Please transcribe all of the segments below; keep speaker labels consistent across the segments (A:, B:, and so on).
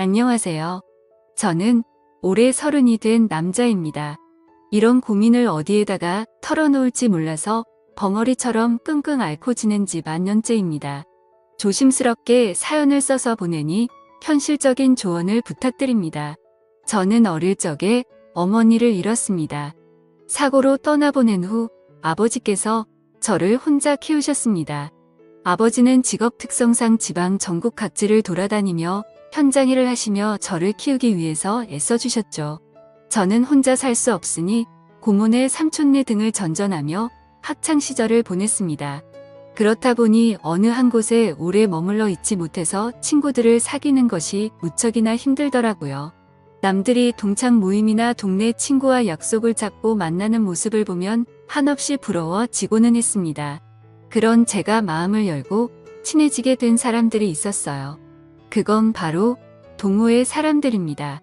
A: 안녕하세요. 저는 올해 30이 된 남자입니다. 이런 고민을 어디에다가 털어놓을지 몰라서 벙어리처럼 끙끙 앓고 지낸 지 만 년째입니다. 조심스럽게 사연을 써서 보내니 현실적인 조언을 부탁드립니다. 저는 어릴 적에 어머니를 잃었습니다. 사고로 떠나보낸 후 아버지께서 저를 혼자 키우셨습니다. 아버지는 직업 특성상 지방 전국 각지를 돌아다니며 현장 일을 하시며 저를 키우기 위해서 애써주셨죠. 저는 혼자 살 수 없으니 고모네 삼촌네 등을 전전하며 학창시절을 보냈습니다. 그렇다 보니 어느 한 곳에 오래 머물러 있지 못해서 친구들을 사귀는 것이 무척이나 힘들더라고요. 남들이 동창 모임이나 동네 친구와 약속을 잡고 만나는 모습을 보면 한없이 부러워지고는 했습니다. 그런 제가 마음을 열고 친해지게 된 사람들이 있었어요. 그건 바로 동호회 사람들입니다.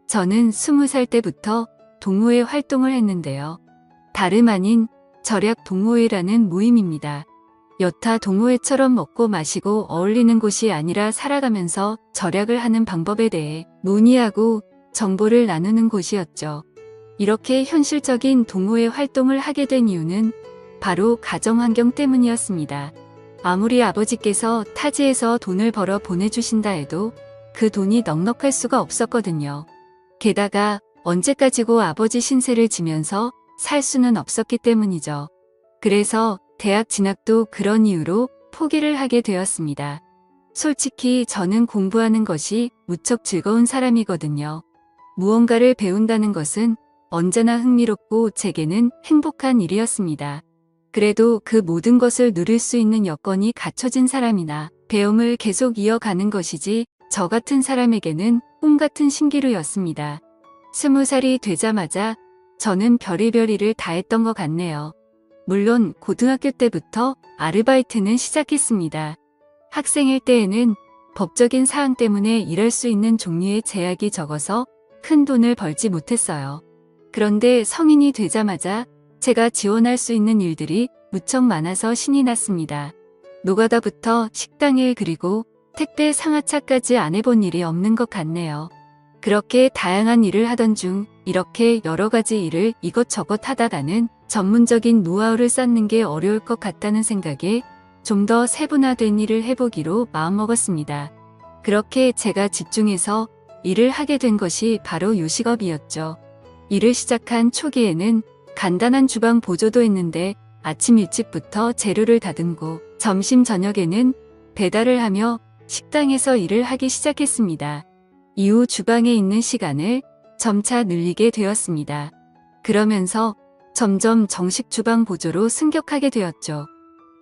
A: 저는 20살 때부터 동호회 활동을 했는데요. 다름 아닌 절약 동호회라는 모임입니다. 여타 동호회처럼 먹고 마시고 어울리는 곳이 아니라 살아가면서 절약을 하는 방법에 대해 논의하고 정보를 나누는 곳이었죠. 이렇게 현실적인 동호회 활동을 하게 된 이유는 바로 가정환경 때문이었습니다. 아무리 아버지께서 타지에서 돈을 벌어 보내주신다 해도 그 돈이 넉넉할 수가 없었거든요. 게다가 언제까지고 아버지 신세를 지면서 살 수는 없었기 때문이죠. 그래서 대학 진학도 그런 이유로 포기를 하게 되었습니다. 솔직히 저는 공부하는 것이 무척 즐거운 사람이거든요. 무언가를 배운다는 것은 언제나 흥미롭고 제게는 행복한 일이었습니다. 그래도 그 모든 것을 누릴 수 있는 여건이 갖춰진 사람이나 배움을 계속 이어가는 것이지 저 같은 사람에게는 꿈 같은 신기루였습니다. 20살이 되자마자 저는 별의별 일을 다 했던 것 같네요. 물론 고등학교 때부터 아르바이트는 시작했습니다. 학생일 때에는 법적인 사항 때문에 일할 수 있는 종류의 제약이 적어서 큰 돈을 벌지 못했어요. 그런데 성인이 되자마자 제가 지원할 수 있는 일들이 무척 많아서 신이 났습니다. 노가다부터 식당일 그리고 택배 상하차까지 안 해본 일이 없는 것 같네요. 그렇게 다양한 일을 하던 중 이렇게 여러 가지 일을 이것저것 하다가는 전문적인 노하우를 쌓는 게 어려울 것 같다는 생각에 좀 더 세분화된 일을 해보기로 마음먹었습니다. 그렇게 제가 집중해서 일을 하게 된 것이 바로 요식업이었죠. 일을 시작한 초기에는 간단한 주방 보조도 했는데 아침 일찍부터 재료를 다듬고 점심 저녁에는 배달을 하며 식당에서 일을 하기 시작했습니다. 이후 주방에 있는 시간을 점차 늘리게 되었습니다. 그러면서 점점 정식 주방 보조로 승격하게 되었죠.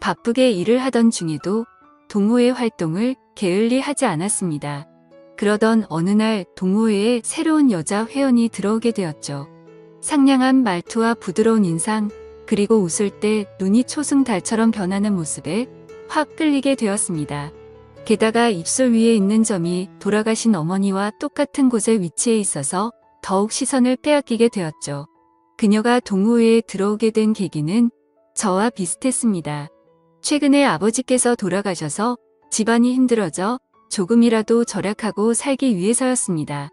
A: 바쁘게 일을 하던 중에도 동호회 활동을 게을리 하지 않았습니다. 그러던 어느 날 동호회에 새로운 여자 회원이 들어오게 되었죠. 상냥한 말투와 부드러운 인상, 그리고 웃을 때 눈이 초승달처럼 변하는 모습에 확 끌리게 되었습니다. 게다가 입술 위에 있는 점이 돌아가신 어머니와 똑같은 곳에 위치해 있어서 더욱 시선을 빼앗기게 되었죠. 그녀가 동호회에 들어오게 된 계기는 저와 비슷했습니다. 최근에 아버지께서 돌아가셔서 집안이 힘들어져 조금이라도 절약하고 살기 위해서였습니다.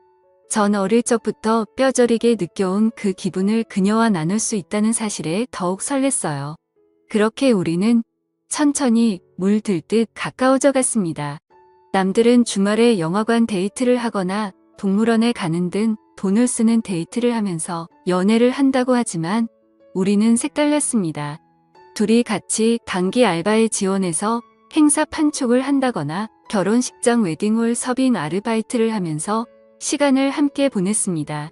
A: 전 어릴 적부터 뼈저리게 느껴온 그 기분을 그녀와 나눌 수 있다는 사실에 더욱 설렜어요. 그렇게 우리는 천천히 물들듯 가까워져 갔습니다. 남들은 주말에 영화관 데이트를 하거나 동물원에 가는 등 돈을 쓰는 데이트를 하면서 연애를 한다고 하지만 우리는 색달랐습니다. 둘이 같이 단기 알바에 지원해서 행사 판촉을 한다거나 결혼식장 웨딩홀 서빙 아르바이트를 하면서 시간을 함께 보냈습니다.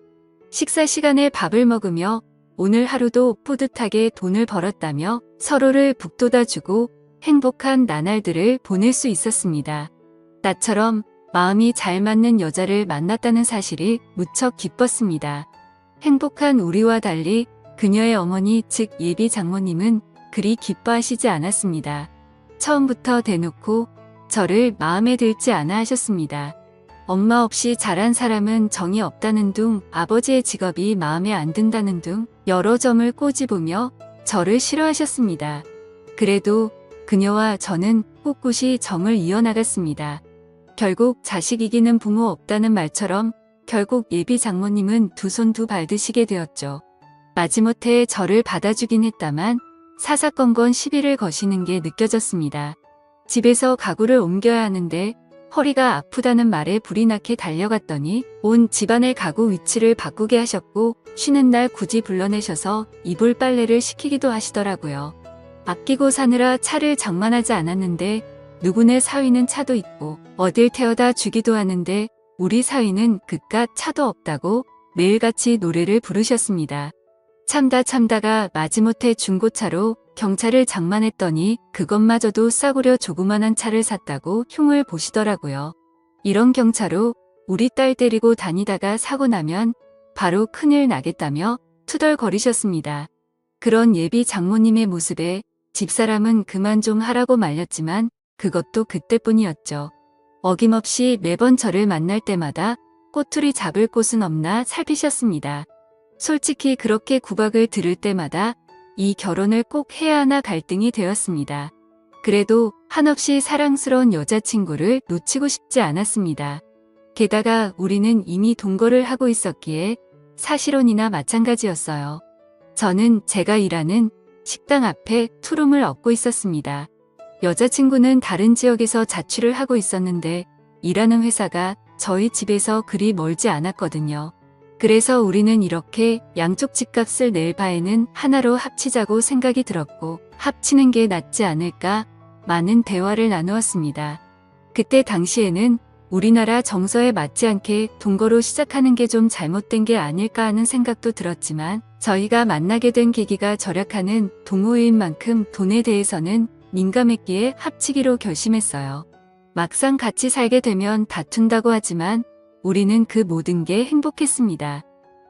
A: 식사 시간에 밥을 먹으며 오늘 하루도 뿌듯하게 돈을 벌었다며 서로를 북돋아주고 행복한 나날들을 보낼 수 있었습니다. 나처럼 마음이 잘 맞는 여자를 만났다는 사실이 무척 기뻤습니다. 행복한 우리와 달리 그녀의 어머니 즉 예비 장모님은 그리 기뻐하시지 않았습니다. 처음부터 대놓고 저를 마음에 들지 않아 하셨습니다. 엄마 없이 자란 사람은 정이 없다는 둥, 아버지의 직업이 마음에 안 든다는 둥 여러 점을 꼬집으며 저를 싫어하셨습니다. 그래도 그녀와 저는 꿋꿋이 정을 이어나갔습니다. 결국 자식 이기는 부모 없다는 말처럼 결국 예비 장모님은 두 손 두 발 드시게 되었죠. 마지못해 저를 받아주긴 했다만 사사건건 시비를 거시는 게 느껴졌습니다. 집에서 가구를 옮겨야 하는데 허리가 아프다는 말에 불이 나게 달려갔더니 온 집안의 가구 위치를 바꾸게 하셨고 쉬는 날 굳이 불러내셔서 이불 빨래를 시키기도 하시더라고요. 아끼고 사느라 차를 장만하지 않았는데 누구네 사위는 차도 있고 어딜 태워다 주기도 하는데 우리 사위는 그깟 차도 없다고 매일같이 노래를 부르셨습니다. 참다가 마지못해 중고차로 경차를 장만했더니 그것마저도 싸구려 조그만한 차를 샀다고 흉을 보시더라고요. 이런 경차로 우리 딸 데리고 다니다가 사고 나면 바로 큰일 나겠다며 투덜거리셨습니다. 그런 예비 장모님의 모습에 집사람은 그만 좀 하라고 말렸지만 그것도 그때뿐이었죠. 어김없이 매번 저를 만날 때마다 꼬투리 잡을 곳은 없나 살피셨습니다. 솔직히 그렇게 구박을 들을 때마다 이 결혼을 꼭 해야 하나 갈등이 되었습니다. 그래도 한없이 사랑스러운 여자친구를 놓치고 싶지 않았습니다. 게다가 우리는 이미 동거를 하고 있었기에 사실혼이나 마찬가지였어요. 저는 제가 일하는 식당 앞에 투룸을 얻고 있었습니다. 여자친구는 다른 지역에서 자취를 하고 있었는데 일하는 회사가 저희 집에서 그리 멀지 않았거든요. 그래서 우리는 이렇게 양쪽 집값을 낼 바에는 하나로 합치자고 생각이 들었고 합치는 게 낫지 않을까 많은 대화를 나누었습니다. 그때 당시에는 우리나라 정서에 맞지 않게 동거로 시작하는 게 좀 잘못된 게 아닐까 하는 생각도 들었지만 저희가 만나게 된 계기가 절약하는 동호회인 만큼 돈에 대해서는 민감했기에 합치기로 결심했어요. 막상 같이 살게 되면 다툰다고 하지만 우리는 그 모든 게 행복했습니다.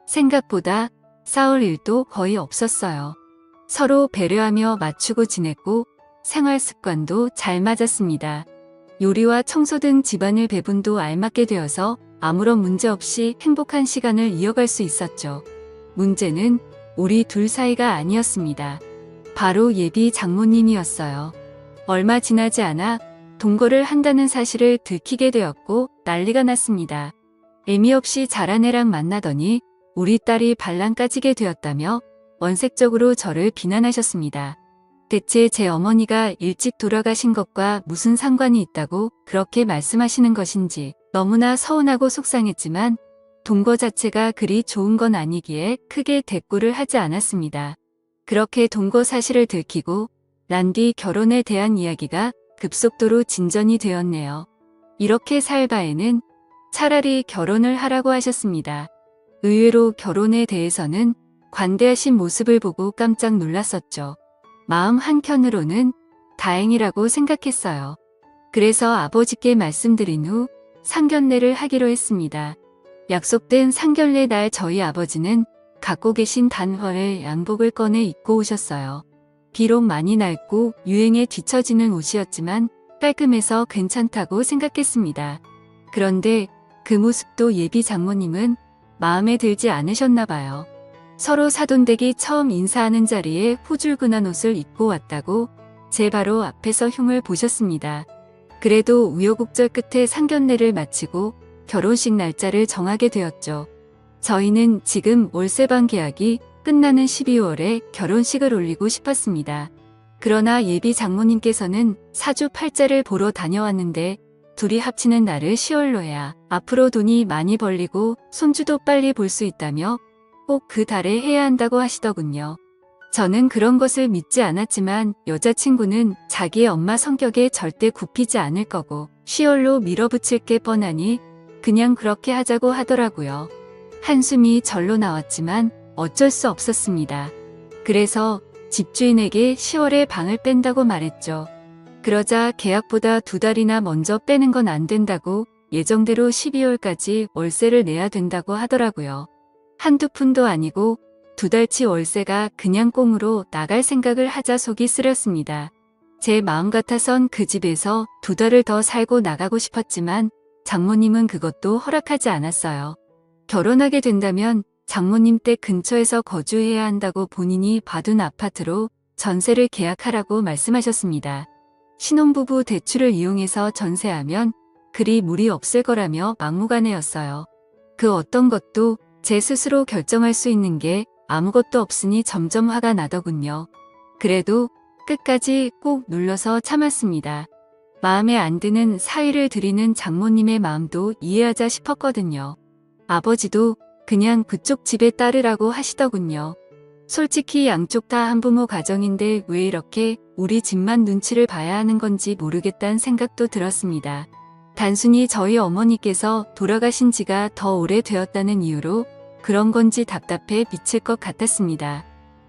A: 생각보다 싸울 일도 거의 없었어요. 서로 배려하며 맞추고 지냈고 생활 습관도 잘 맞았습니다. 요리와 청소 등 집안일 배분도 알맞게 되어서 아무런 문제 없이 행복한 시간을 이어갈 수 있었죠. 문제는 우리 둘 사이가 아니었습니다. 바로 예비 장모님이었어요. 얼마 지나지 않아 동거를 한다는 사실을 들키게 되었고 난리가 났습니다. 의미 없이 잘한 애랑 만나더니 우리 딸이 반란 까지게 되었다며 원색적으로 저를 비난하셨습니다. 대체 제 어머니가 일찍 돌아가신 것과 무슨 상관이 있다고 그렇게 말씀하시는 것인지 너무나 서운하고 속상했지만 동거 자체가 그리 좋은 건 아니기에 크게 대꾸를 하지 않았습니다. 그렇게 동거 사실을 들키고 난 뒤 결혼에 대한 이야기가 급속도로 진전이 되었네요. 이렇게 살 바에는 차라리 결혼을 하라고 하셨습니다. 의외로 결혼에 대해서는 관대하신 모습을 보고 깜짝 놀랐었죠. 마음 한켠으로는 다행이라고 생각했어요. 그래서 아버지께 말씀드린 후 상견례를 하기로 했습니다. 약속된 상견례 날 저희 아버지는 갖고 계신 단화에 양복을 꺼내 입고 오셨어요. 비록 많이 낡고 유행에 뒤처지는 옷이었지만 깔끔해서 괜찮다고 생각했습니다. 그런데 그 모습도 예비 장모님은 마음에 들지 않으셨나 봐요. 서로 사돈댁이 처음 인사하는 자리에 후줄근한 옷을 입고 왔다고 제 바로 앞에서 흉을 보셨습니다. 그래도 우여곡절 끝에 상견례를 마치고 결혼식 날짜를 정하게 되었죠. 저희는 지금 월세방 계약이 끝나는 12월에 결혼식을 올리고 싶었습니다. 그러나 예비 장모님께서는 사주 팔자를 보러 다녀왔는데 둘이 합치는 날을 10월로 해야 앞으로 돈이 많이 벌리고 손주도 빨리 볼 수 있다며 꼭 그 달에 해야 한다고 하시더군요. 저는 그런 것을 믿지 않았지만 여자친구는 자기의 엄마 성격에 절대 굽히지 않을 거고 10월로 밀어붙일 게 뻔하니 그냥 그렇게 하자고 하더라고요. 한숨이 절로 나왔지만 어쩔 수 없었습니다. 그래서 집주인에게 10월에 방을 뺀다고 말했죠. 그러자 계약보다 2달이나 먼저 빼는 건 안 된다고 예정대로 12월까지 월세를 내야 된다고 하더라고요. 한두 푼도 아니고 2달치 월세가 그냥 꽁으로 나갈 생각을 하자 속이 쓰렸습니다. 제 마음 같아선 그 집에서 2달을 더 살고 나가고 싶었지만 장모님은 그것도 허락하지 않았어요. 결혼하게 된다면 장모님 댁 근처에서 거주해야 한다고 본인이 봐둔 아파트로 전세를 계약하라고 말씀하셨습니다. 신혼부부 대출을 이용해서 전세하면 그리 무리 없을 거라며 막무가내였어요. 그 어떤 것도 제 스스로 결정할 수 있는 게 아무것도 없으니 점점 화가 나더군요. 그래도 끝까지 꼭 눌러서 참았습니다. 마음에 안 드는 사위를 드리는 장모님의 마음도 이해하자 싶었거든요. 아버지도 그냥 그쪽 집에 따르라고 하시더군요. 솔직히 양쪽 다 한부모 가정인데 왜 이렇게 우리 집만 눈치를 봐야 하는 건지 모르겠다는 생각도 들었습니다. 단순히 저희 어머니께서 돌아가신 지가 더 오래되었다는 이유로 그런 건지 답답해 미칠 것 같았습니다.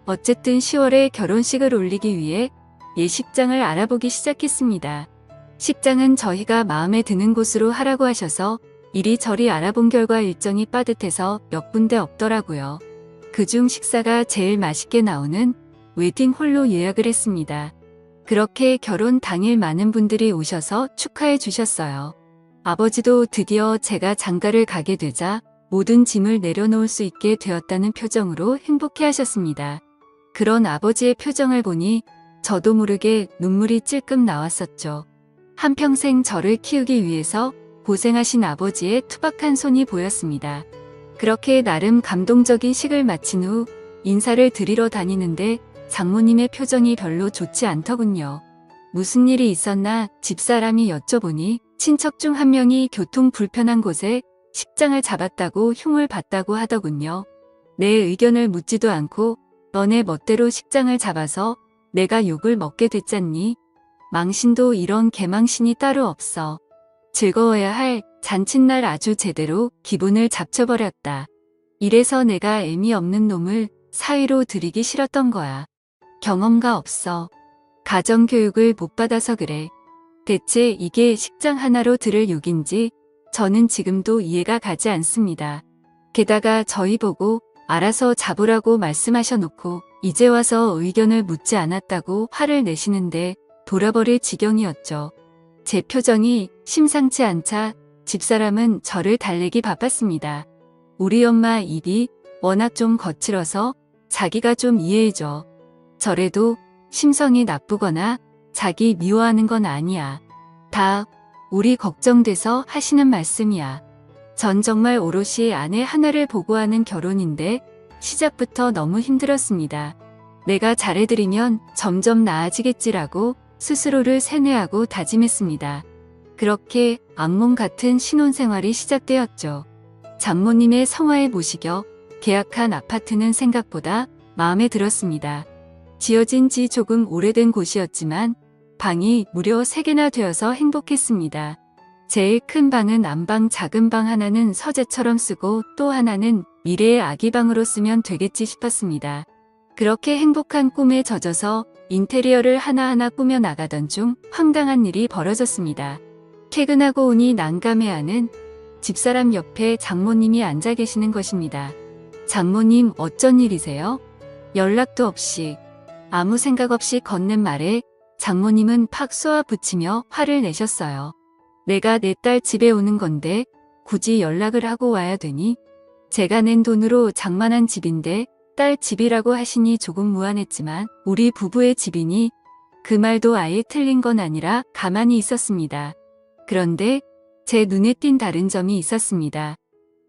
A: 어쨌든 10월에 결혼식을 올리기 위해 예식장을 알아보기 시작했습니다. 식장은 저희가 마음에 드는 곳으로 하라고 하셔서 이리저리 알아본 결과 일정이 빠듯해서 몇 군데 없더라고요. 그중 식사가 제일 맛있게 나오는 웨딩홀로 예약을 했습니다. 그렇게 결혼 당일 많은 분들이 오셔서 축하해 주셨어요. 아버지도 드디어 제가 장가를 가게 되자 모든 짐을 내려놓을 수 있게 되었다는 표정으로 행복해 하셨습니다. 그런 아버지의 표정을 보니 저도 모르게 눈물이 찔끔 나왔었죠. 한평생 저를 키우기 위해서 고생하신 아버지의 투박한 손이 보였습니다. 그렇게 나름 감동적인 식을 마친 후 인사를 드리러 다니는데 장모님의 표정이 별로 좋지 않더군요. 무슨 일이 있었나 집사람이 여쭤보니 친척 중 한 명이 교통 불편한 곳에 식장을 잡았다고 흉을 봤다고 하더군요. 내 의견을 묻지도 않고 너네 멋대로 식장을 잡아서 내가 욕을 먹게 됐잖니. 망신도 이런 개망신이 따로 없어. 즐거워야 할 잔칫날 아주 제대로 기분을 잡쳐버렸다. 이래서 내가 애미 없는 놈을 사위로 들이기 싫었던 거야. 경험가 없어. 가정교육을 못 받아서 그래. 대체 이게 식장 하나로 들을 욕인지 저는 지금도 이해가 가지 않습니다. 게다가 저희 보고 알아서 잡으라고 말씀하셔놓고 이제 와서 의견을 묻지 않았다고 화를 내시는데 돌아버릴 지경이었죠. 제 표정이 심상치 않자 집사람은 저를 달래기 바빴습니다. 우리 엄마 입이 워낙 좀 거칠어서 자기가 좀 이해해줘. 저래도 심성이 나쁘거나 자기 미워하는 건 아니야. 다 우리 걱정돼서 하시는 말씀이야. 전 정말 오롯이 아내 하나를 보고하는 결혼인데 시작부터 너무 힘들었습니다. 내가 잘해드리면 점점 나아지겠지라고 스스로를 세뇌하고 다짐했습니다. 그렇게 악몽 같은 신혼생활이 시작되었죠. 장모님의 성화에 모시겨 계약한 아파트는 생각보다 마음에 들었습니다. 지어진 지 조금 오래된 곳이었지만 방이 무려 3개나 되어서 행복했습니다. 제일 큰 방은 안방, 작은 방 하나는 서재처럼 쓰고 또 하나는 미래의 아기방으로 쓰면 되겠지 싶었습니다. 그렇게 행복한 꿈에 젖어서 인테리어를 하나하나 꾸며 나가던 중 황당한 일이 벌어졌습니다. 퇴근하고 오니 난감해하는 집사람 옆에 장모님이 앉아 계시는 것입니다. 장모님 어쩐 일이세요? 연락도 없이 아무 생각 없이 건넨 말에 장모님은 팍 쏘아붙이며 화를 내셨어요. 내가 내 딸 집에 오는 건데 굳이 연락을 하고 와야 되니? 제가 낸 돈으로 장만한 집인데 딸 집이라고 하시니 조금 무안했지만 우리 부부의 집이니 그 말도 아예 틀린 건 아니라 가만히 있었습니다. 그런데 제 눈에 띈 다른 점이 있었습니다.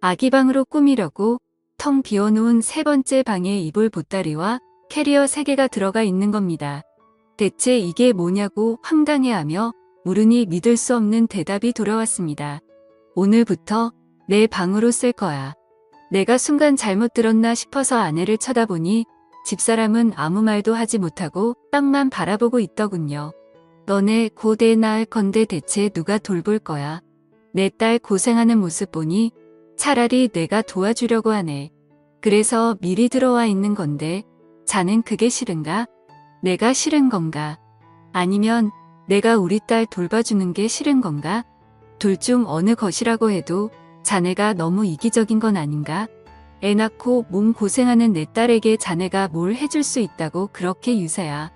A: 아기방으로 꾸미려고 텅 비워놓은 3번째 방에 이불 보따리와 캐리어 3개가 들어가 있는 겁니다. 대체 이게 뭐냐고 황당해하며 물으니 믿을 수 없는 대답이 돌아왔습니다. 오늘부터 내 방으로 쓸 거야. 내가 순간 잘못 들었나 싶어서 아내를 쳐다보니 집사람은 아무 말도 하지 못하고 땅만 바라보고 있더군요. 너네 곧 애 낳을 건데 대체 누가 돌볼 거야? 내 딸 고생하는 모습 보니 차라리 내가 도와주려고 하네. 그래서 미리 들어와 있는 건데 자넨 그게 싫은가? 내가 싫은 건가? 아니면 내가 우리 딸 돌봐주는 게 싫은 건가? 둘 중 어느 것이라고 해도 자네가 너무 이기적인 건 아닌가? 애 낳고 몸 고생하는 내 딸에게 자네가 뭘 해줄 수 있다고 그렇게 유세야.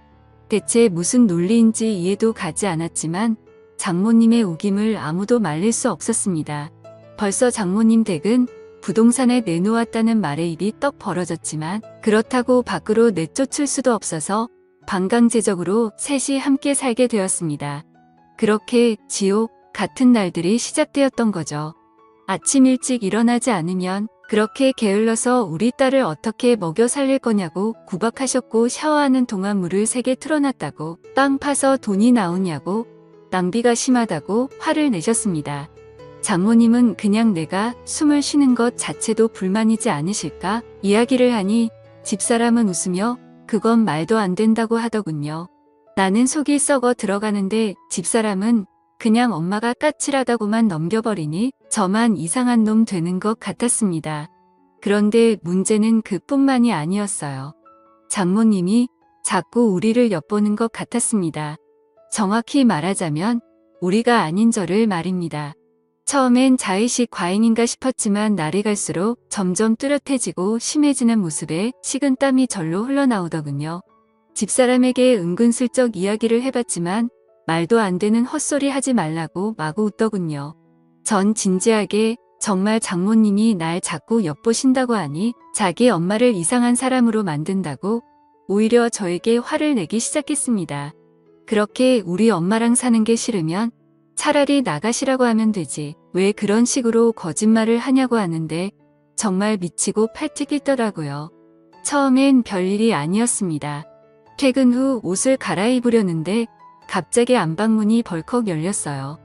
A: 대체 무슨 논리인지 이해도 가지 않았지만 장모님의 우김을 아무도 말릴 수 없었습니다. 벌써 장모님 댁은 부동산에 내놓았다는 말에 입이 떡 벌어졌지만 그렇다고 밖으로 내쫓을 수도 없어서 반강제적으로 셋이 함께 살게 되었습니다. 그렇게 지옥, 같은 날들이 시작되었던 거죠. 아침 일찍 일어나지 않으면 그렇게 게을러서 우리 딸을 어떻게 먹여 살릴 거냐고 구박하셨고, 샤워하는 동안 물을 3개 틀어놨다고, 빵 파서 돈이 나오냐고, 낭비가 심하다고 화를 내셨습니다. 장모님은 그냥 내가 숨을 쉬는 것 자체도 불만이지 않으실까 이야기를 하니 집사람은 웃으며 그건 말도 안 된다고 하더군요. 나는 속이 썩어 들어가는데 집사람은 그냥 엄마가 까칠하다고만 넘겨버리니 저만 이상한 놈 되는 것 같았습니다. 그런데 문제는 그뿐만이 아니었어요. 장모님이 자꾸 우리를 엿보는 것 같았습니다. 정확히 말하자면 우리가 아닌 저를 말입니다. 처음엔 자의식 과잉인가 싶었지만 날이 갈수록 점점 뚜렷해지고 심해지는 모습에 식은땀이 절로 흘러나오더군요. 집사람에게 은근슬쩍 이야기를 해봤지만 말도 안 되는 헛소리 하지 말라고 마구 웃더군요. 전 진지하게 정말 장모님이 날 자꾸 엿보신다고 하니 자기 엄마를 이상한 사람으로 만든다고 오히려 저에게 화를 내기 시작했습니다. 그렇게 우리 엄마랑 사는 게 싫으면 차라리 나가시라고 하면 되지. 왜 그런 식으로 거짓말을 하냐고 하는데 정말 미치고 팔뚝 뛰더라고요. 처음엔 별일이 아니었습니다. 퇴근 후 옷을 갈아입으려는데 갑자기 안방문이 벌컥 열렸어요.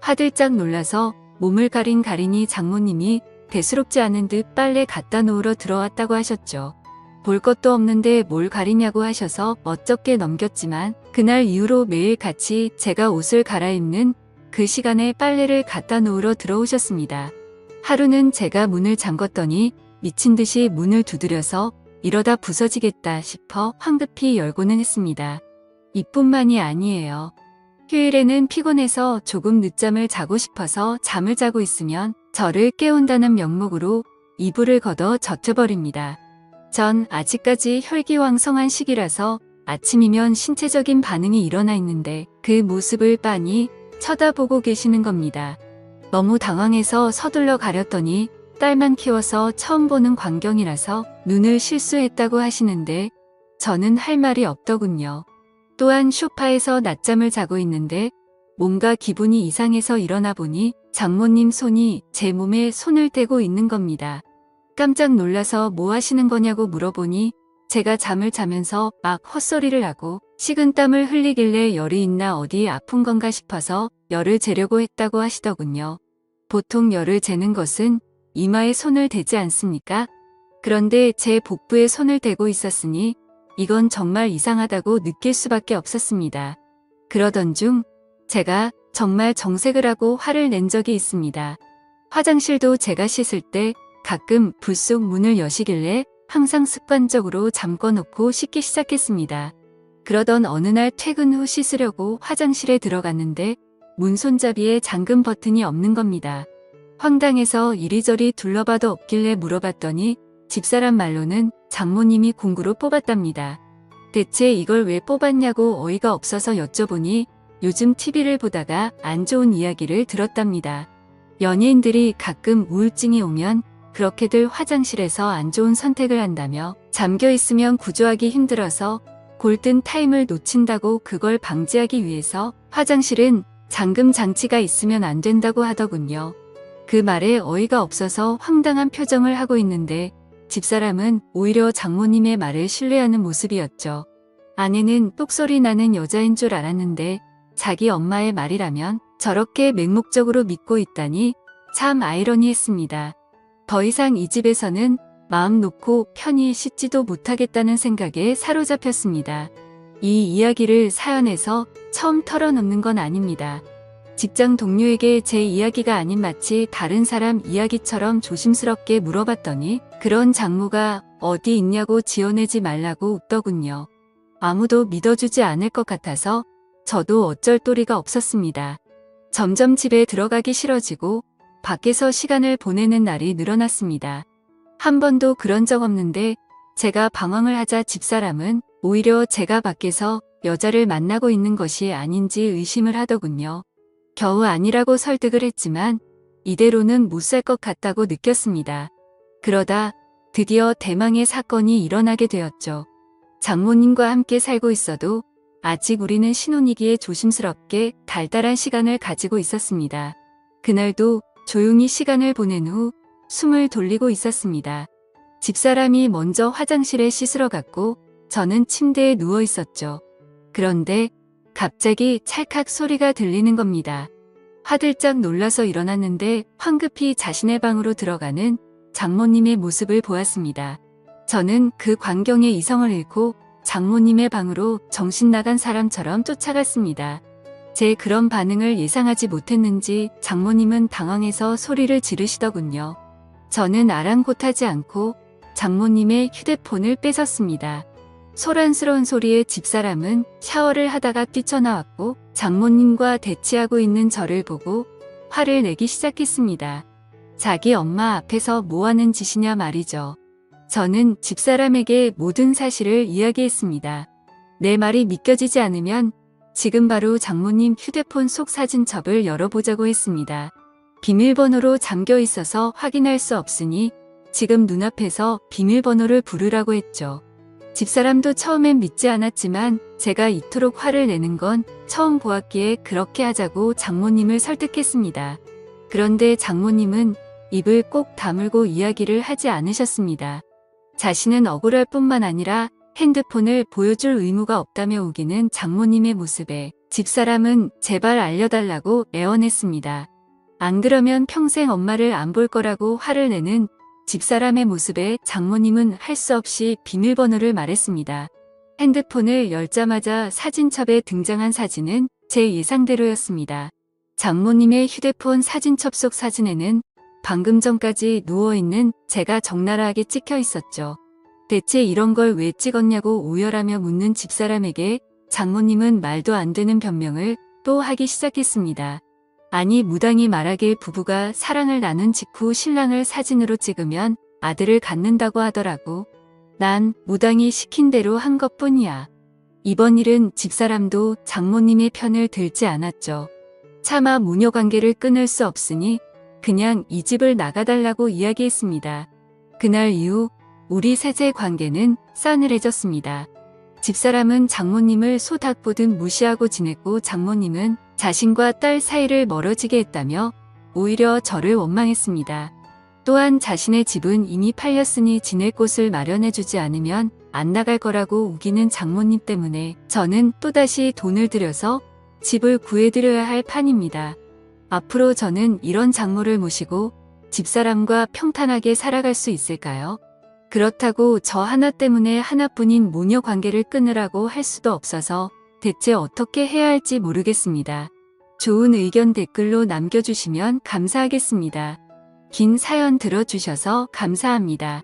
A: 화들짝 놀라서 몸을 가리니 장모님이 대수롭지 않은 듯 빨래 갖다 놓으러 들어왔다고 하셨죠. 볼 것도 없는데 뭘 가리냐고 하셔서 멋쩍게 넘겼지만 그날 이후로 매일 같이 제가 옷을 갈아입는 그 시간에 빨래를 갖다 놓으러 들어오셨습니다. 하루는 제가 문을 잠궜더니 미친 듯이 문을 두드려서 이러다 부서지겠다 싶어 황급히 열고는 했습니다. 이뿐만이 아니에요. 휴일에는 피곤해서 조금 늦잠을 자고 싶어서 잠을 자고 있으면 저를 깨운다는 명목으로 이불을 걷어 젖혀버립니다. 전 아직까지 혈기왕성한 시기라서 아침이면 신체적인 반응이 일어나 있는데 그 모습을 빤히 쳐다보고 계시는 겁니다. 너무 당황해서 서둘러 가렸더니 딸만 키워서 처음 보는 광경이라서 눈을 실수했다고 하시는데 저는 할 말이 없더군요. 또한 소파에서 낮잠을 자고 있는데 뭔가 기분이 이상해서 일어나 보니 장모님 손이 제 몸에 손을 대고 있는 겁니다. 깜짝 놀라서 뭐 하시는 거냐고 물어보니 제가 잠을 자면서 막 헛소리를 하고 식은땀을 흘리길래 열이 있나 어디 아픈 건가 싶어서 열을 재려고 했다고 하시더군요. 보통 열을 재는 것은 이마에 손을 대지 않습니까? 그런데 제 복부에 손을 대고 있었으니 이건 정말 이상하다고 느낄 수밖에 없었습니다. 그러던 중 제가 정말 정색을 하고 화를 낸 적이 있습니다. 화장실도 제가 씻을 때 가끔 불쑥 문을 여시길래 항상 습관적으로 잠궈놓고 씻기 시작했습니다. 그러던 어느 날 퇴근 후 씻으려고 화장실에 들어갔는데 문 손잡이에 잠금 버튼이 없는 겁니다. 황당해서 이리저리 둘러봐도 없길래 물어봤더니 집사람 말로는 장모님이 공구로 뽑았답니다. 대체 이걸 왜 뽑았냐고 어이가 없어서 여쭤보니 요즘 TV를 보다가 안 좋은 이야기를 들었답니다. 연예인들이 가끔 우울증이 오면 그렇게들 화장실에서 안 좋은 선택을 한다며 잠겨 있으면 구조하기 힘들어서 골든 타임을 놓친다고 그걸 방지하기 위해서 화장실은 잠금 장치가 있으면 안 된다고 하더군요. 그 말에 어이가 없어서 황당한 표정을 하고 있는데 집사람은 오히려 장모님의 말을 신뢰하는 모습이었죠. 아내는 똑소리 나는 여자인 줄 알았는데 자기 엄마의 말이라면 저렇게 맹목적으로 믿고 있다니 참 아이러니했습니다. 더 이상 이 집에서는 마음 놓고 편히 씻지도 못하겠다는 생각에 사로잡혔습니다. 이 이야기를 사연에서 처음 털어놓는 건 아닙니다. 직장 동료에게 제 이야기가 아닌 마치 다른 사람 이야기처럼 조심스럽게 물어봤더니 그런 장모가 어디 있냐고 지어내지 말라고 웃더군요. 아무도 믿어주지 않을 것 같아서 저도 어쩔 도리가 없었습니다. 점점 집에 들어가기 싫어지고 밖에서 시간을 보내는 날이 늘어났습니다. 한 번도 그런 적 없는데 제가 방황을 하자 집사람은 오히려 제가 밖에서 여자를 만나고 있는 것이 아닌지 의심을 하더군요. 겨우 아니라고 설득을 했지만 이대로는 못 살 것 같다고 느꼈습니다. 그러다 드디어 대망의 사건이 일어나게 되었죠. 장모님과 함께 살고 있어도 아직 우리는 신혼이기에 조심스럽게 달달한 시간을 가지고 있었습니다. 그날도 조용히 시간을 보낸 후 숨을 돌리고 있었습니다. 집사람이 먼저 화장실에 씻으러 갔고 저는 침대에 누워 있었죠. 그런데 갑자기 찰칵 소리가 들리는 겁니다. 화들짝 놀라서 일어났는데 황급히 자신의 방으로 들어가는 장모님의 모습을 보았습니다. 저는 그 광경에 이성을 잃고 장모님의 방으로 정신 나간 사람처럼 쫓아갔습니다. 제 그런 반응을 예상하지 못했는지 장모님은 당황해서 소리를 지르시더군요. 저는 아랑곳하지 않고 장모님의 휴대폰을 뺏었습니다. 소란스러운 소리에 집사람은 샤워를 하다가 뛰쳐나왔고 장모님과 대치하고 있는 저를 보고 화를 내기 시작했습니다. 자기 엄마 앞에서 뭐하는 짓이냐 말이죠. 저는 집사람에게 모든 사실을 이야기했습니다. 내 말이 믿겨지지 않으면 지금 바로 장모님 휴대폰 속 사진첩을 열어보자고 했습니다. 비밀번호로 잠겨 있어서 확인할 수 없으니 지금 눈앞에서 비밀번호를 부르라고 했죠. 집사람도 처음엔 믿지 않았지만 제가 이토록 화를 내는 건 처음 보았기에 그렇게 하자고 장모님을 설득했습니다. 그런데 장모님은 입을 꼭 다물고 이야기를 하지 않으셨습니다. 자신은 억울할 뿐만 아니라 핸드폰을 보여줄 의무가 없다며 우기는 장모님의 모습에 집사람은 제발 알려달라고 애원했습니다. 안 그러면 평생 엄마를 안 볼 거라고 화를 내는 집사람의 모습에 장모님은 할 수 없이 비밀번호를 말했습니다. 핸드폰을 열자마자 사진첩에 등장한 사진은 제 예상대로였습니다. 장모님의 휴대폰 사진첩 속 사진에는 방금 전까지 누워있는 제가 적나라하게 찍혀 있었죠. 대체 이런 걸 왜 찍었냐고 오열하며 묻는 집사람에게 장모님은 말도 안 되는 변명을 또 하기 시작했습니다. 아니 무당이 말하길 부부가 사랑을 나눈 직후 신랑을 사진으로 찍으면 아들을 갖는다고 하더라고. 난 무당이 시킨 대로 한 것뿐이야. 이번 일은 집사람도 장모님의 편을 들지 않았죠. 차마 모녀관계를 끊을 수 없으니 그냥 이 집을 나가달라고 이야기했습니다. 그날 이후 우리 셋의 관계는 싸늘해졌습니다. 집사람은 장모님을 소닭보듯 무시하고 지냈고 장모님은 자신과 딸 사이를 멀어지게 했다며 오히려 저를 원망했습니다. 또한 자신의 집은 이미 팔렸으니 지낼 곳을 마련해주지 않으면 안 나갈 거라고 우기는 장모님 때문에 저는 또다시 돈을 들여서 집을 구해드려야 할 판입니다. 앞으로 저는 이런 장모를 모시고 집사람과 평탄하게 살아갈 수 있을까요? 그렇다고 저 하나 때문에 하나뿐인 모녀 관계를 끊으라고 할 수도 없어서 대체 어떻게 해야 할지 모르겠습니다. 좋은 의견 댓글로 남겨주시면 감사하겠습니다. 긴 사연 들어주셔서 감사합니다.